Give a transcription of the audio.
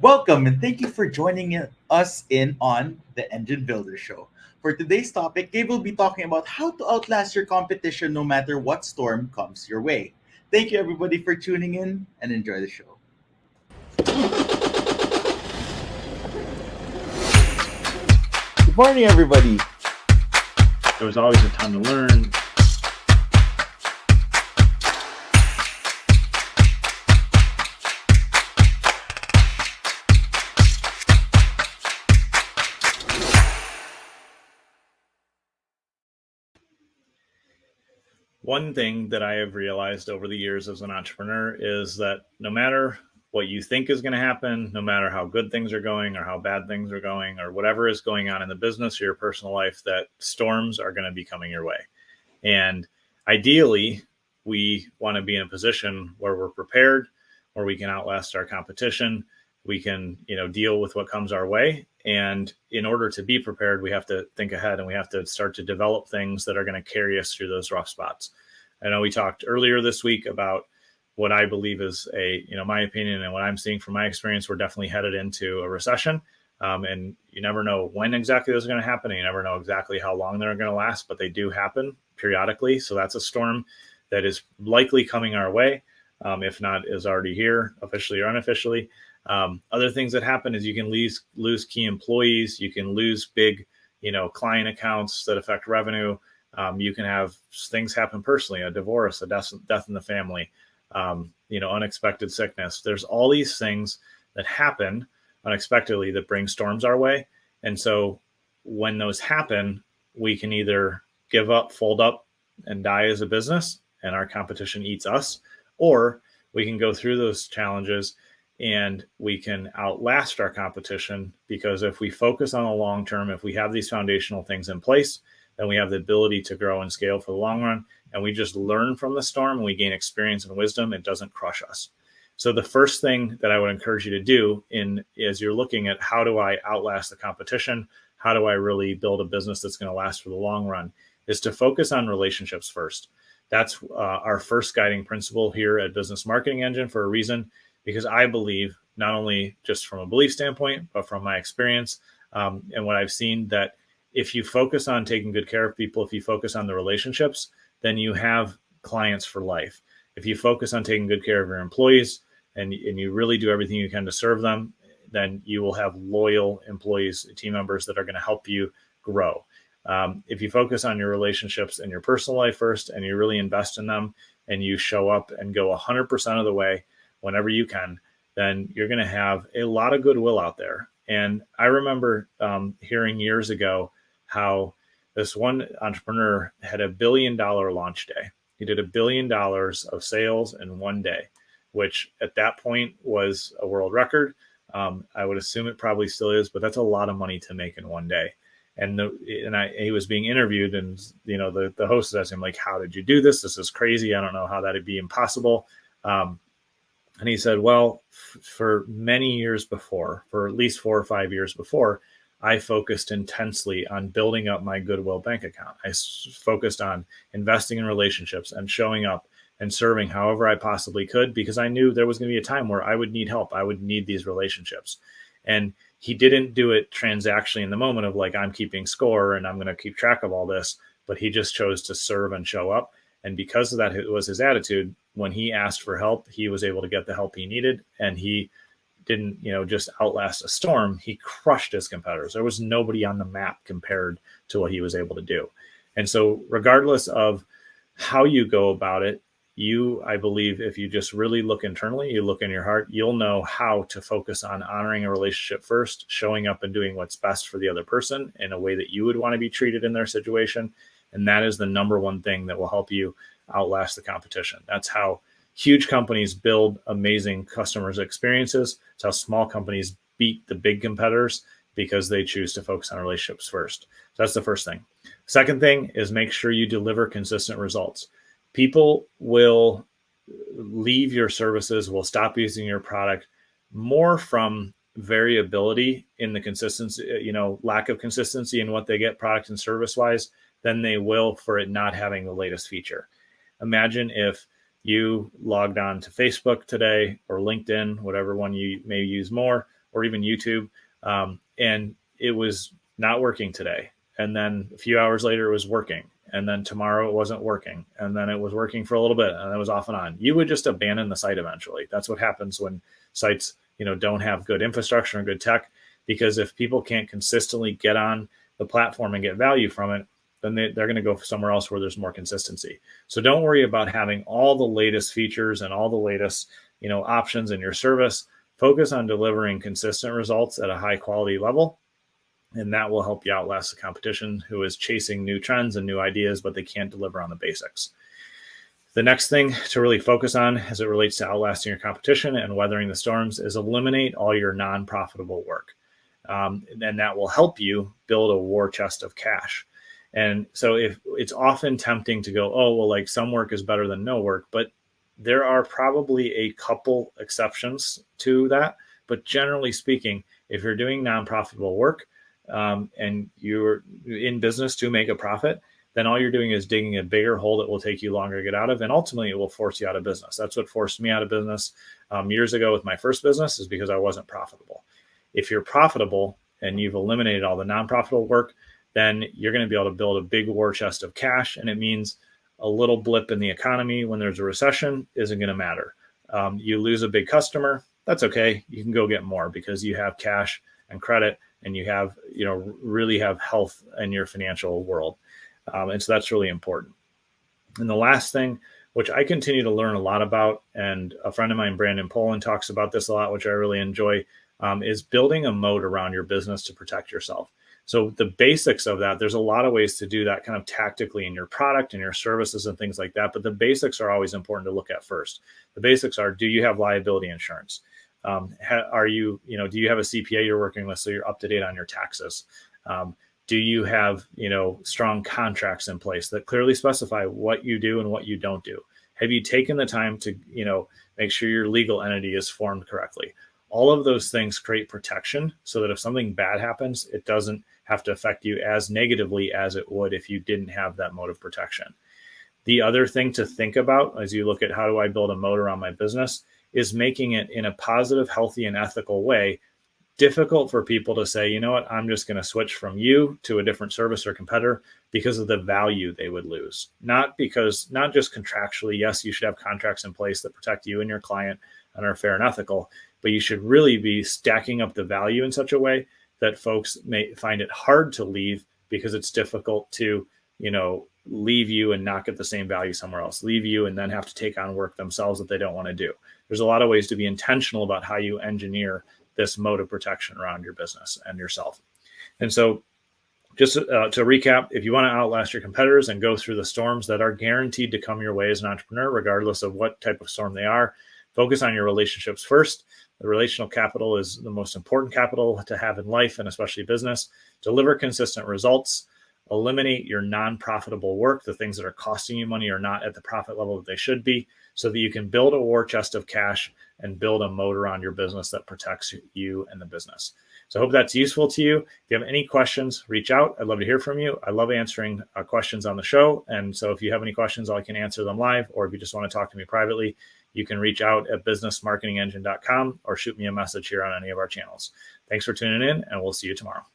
Welcome and thank you for joining us in on the Engine Builder Show. For today's topic, Gabe will be talking about how to outlast your competition no matter what storm comes your way. Thank you everybody for tuning in and enjoy the show. Good morning, everybody. There was always a ton to learn. One thing that I have realized over the years as an entrepreneur is that no matter what you think is going to happen, no matter how good things are going or how bad things are going or whatever is going on in the business or your personal life, that storms are going to be coming your way. And ideally, we want to be in a position where we're prepared, where we can outlast our competition. We can, deal with what comes our way. And in order to be prepared, we have to think ahead and we have to start to develop things that are going to carry us through those rough spots. I know we talked earlier this week about what I believe is my opinion and what I'm seeing from my experience. We're definitely headed into a recession. And you never know when exactly those are going to happen. And you never know exactly how long they're going to last, but they do happen periodically. So that's a storm that is likely coming our way. If not, is already here, officially or unofficially. Other things that happen is you can lose key employees. You can lose big, client accounts that affect revenue. You can have things happen personally, a divorce, a death in the family, unexpected sickness. There's all these things that happen unexpectedly that bring storms our way. And so when those happen, we can either give up, fold up, and die as a business, and our competition eats us, or we can go through those challenges and we can outlast our competition, because if we focus on the long term, if we have these foundational things in place, then we have the ability to grow and scale for the long run. And we just learn from the storm and we gain experience and wisdom. It doesn't crush us. So the first thing that I would encourage you to do as you're looking at how do I outlast the competition, how do I really build a business that's going to last for the long run, is to focus on relationships first. That's our first guiding principle here at Business Marketing Engine for a reason, because I believe, not only just from a belief standpoint, but from my experience and what I've seen, that if you focus on taking good care of people, if you focus on the relationships, then you have clients for life. If you focus on taking good care of your employees and you really do everything you can to serve them, then you will have loyal employees, team members that are going to help you grow. If you focus on your relationships and your personal life first, and you really invest in them, and you show up and go 100% of the way whenever you can, then you're going to have a lot of goodwill out there. And I remember hearing years ago how this one entrepreneur had $1 billion launch day. He did $1 billion of sales in one day, which at that point was a world record. I would assume it probably still is, but that's a lot of money to make in one day. And he was being interviewed, and the host asked him, like, how did you do this? This is crazy. I don't know how that'd be impossible. And he said, well, for many years before, for at least 4 or 5 years before, I focused intensely on building up my Goodwill bank account. I focused on investing in relationships and showing up and serving however I possibly could, because I knew there was going to be a time where I would need help. I would need these relationships. And he didn't do it transactionally in the moment of like, I'm keeping score and I'm going to keep track of all this, but he just chose to serve and show up. And because of that, it was his attitude. When he asked for help, he was able to get the help he needed. And he didn't, just outlast a storm. He crushed his competitors. There was nobody on the map compared to what he was able to do. And so regardless of how you go about it, I believe if you just really look internally, you look in your heart, you'll know how to focus on honoring a relationship first, showing up and doing what's best for the other person in a way that you would want to be treated in their situation. And that is the number one thing that will help you outlast the competition. That's how huge companies build amazing customers' experiences. It's how small companies beat the big competitors, because they choose to focus on relationships first. So that's the first thing. Second thing is make sure you deliver consistent results. People will leave your services, will stop using your product more from variability in the consistency, lack of consistency in what they get product and service wise, than they will for it not having the latest feature. Imagine if you logged on to Facebook today or LinkedIn, whatever one you may use more, or even YouTube, and it was not working today. And then a few hours later, it was working. And then tomorrow it wasn't working. And then it was working for a little bit, and it was off and on. You would just abandon the site eventually. That's what happens when sites, don't have good infrastructure and good tech, because if people can't consistently get on the platform and get value from it, then they're going to go somewhere else where there's more consistency. So don't worry about having all the latest features and all the latest, options in your service. Focus on delivering consistent results at a high quality level, and that will help you outlast the competition who is chasing new trends and new ideas, but they can't deliver on the basics. The next thing to really focus on as it relates to outlasting your competition and weathering the storms is eliminate all your non-profitable work. And that will help you build a war chest of cash. And so if it's often tempting to go, oh, well, like some work is better than no work, but there are probably a couple exceptions to that. But generally speaking, if you're doing non-profitable work, and you're in business to make a profit, then all you're doing is digging a bigger hole that will take you longer to get out of. And ultimately it will force you out of business. That's what forced me out of business years ago with my first business, is because I wasn't profitable. If you're profitable and you've eliminated all the non-profitable work, then you're going to be able to build a big war chest of cash. And it means a little blip in the economy when there's a recession isn't going to matter. You lose a big customer, that's okay. You can go get more because you have cash and credit, and you have, really have health in your financial world. And so that's really important. And the last thing, which I continue to learn a lot about, and a friend of mine, Brandon Poland, talks about this a lot, which I really enjoy, is building a moat around your business to protect yourself. So the basics of that, there's a lot of ways to do that kind of tactically in your product and your services and things like that. But the basics are always important to look at first. The basics are, do you have liability insurance? Do you have a CPA you're working with so you're up to date on your taxes? Do you have, strong contracts in place that clearly specify what you do and what you don't do? Have you taken the time to, make sure your legal entity is formed correctly? All of those things create protection so that if something bad happens, it doesn't have to affect you as negatively as it would if you didn't have that mode of protection. The other thing to think about as you look at how do I build a moat around my business is making it in a positive, healthy, and ethical way difficult for people to say, you know what, I'm just going to switch from you to a different service or competitor because of the value they would lose. Not just contractually, yes, you should have contracts in place that protect you and your client and are fair and ethical, but you should really be stacking up the value in such a way that folks may find it hard to leave because it's difficult to, leave you and not get the same value somewhere else, leave you and then have to take on work themselves that they don't want to do. There's a lot of ways to be intentional about how you engineer this mode of protection around your business and yourself. And so just to recap, if you want to outlast your competitors and go through the storms that are guaranteed to come your way as an entrepreneur, regardless of what type of storm they are, focus on your relationships first. The relational capital is the most important capital to have in life and especially business. Deliver consistent results. Eliminate your non-profitable work, the things that are costing you money or not at the profit level that they should be, so that you can build a war chest of cash and build a moat around your business that protects you and the business. So I hope that's useful to you. If you have any questions, reach out. I'd love to hear from you. I love answering questions on the show. And so if you have any questions, I can answer them live, or if you just want to talk to me privately, you can reach out at businessmarketingengine.com or shoot me a message here on any of our channels. Thanks for tuning in, and we'll see you tomorrow.